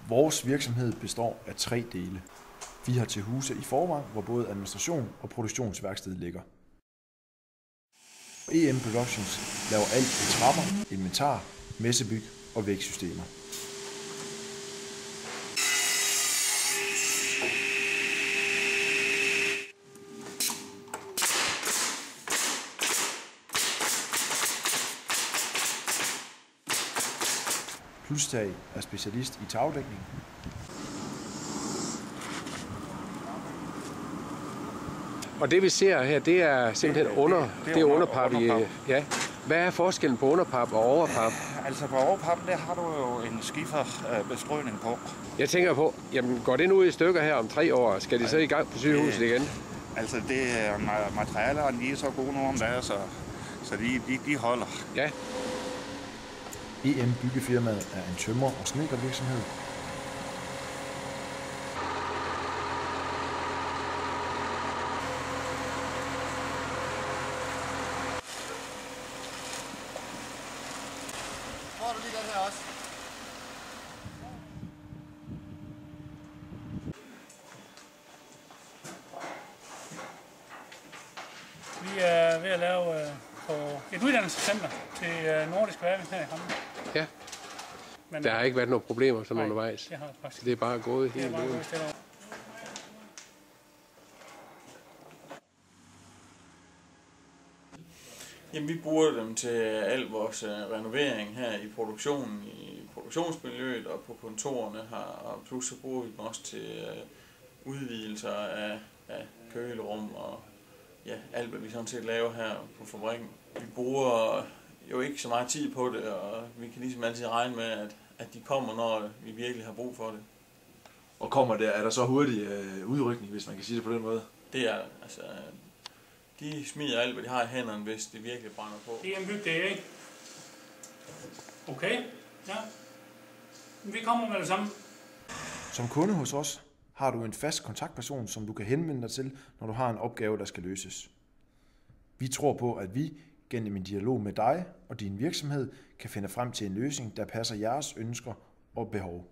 Vores virksomhed består af 3 dele. Vi har til huse i Forvang, hvor både administration og produktionsværksted ligger. EM Productions laver alt i trapper, inventar, messebyg og vægsystemer. Plustag er specialist i tagdækning. Og det vi ser her, det er simpelthen underpap. Ja. Hvad er forskellen på underpap og overpap? Altså på overpap, der har du jo en skiferbestrøning på. Jeg tænker på, jamen går det nu i stykker her om 3 år? Skal de så i gang på sygehuset igen? Altså det er materialerne, de er så gode nu om dagen, så de holder. Ja. EM Byggefirmaet er en tømrer- og snedkervirksomhed. Får du lige den her også? Vi er ved at lave på et uddannelsescenter til Nordisk Værving her i Hammer. Ja. Men, der har ikke været nogen problemer sådan nej, undervejs. Det har det faktisk. Det er bare gået helt ud. Jamen, vi bruger dem til al vores renovering her i produktionen, i produktionsmiljøet og på kontorerne her, og plus så bruger vi dem også til udvidelser af kølerum og ja, alt hvad vi sådan set laver her på fabrikken. Vi bruger jo ikke så meget tid på det, og vi kan ligesom altid regne med, at de kommer, når vi virkelig har brug for det. Og kommer der, er der så hurtig udrykning, hvis man kan sige det på den måde? Det er altså, de smider alt, hvad de har i hænderne, hvis det virkelig brænder på. Det er en bygge, ikke? Okay, ja. Vi kommer med det samme. Som kunde hos os har du en fast kontaktperson, som du kan henvende dig til, når du har en opgave, der skal løses. Vi tror på, at vi gennem en dialog med dig og din virksomhed kan finde frem til en løsning, der passer jeres ønsker og behov.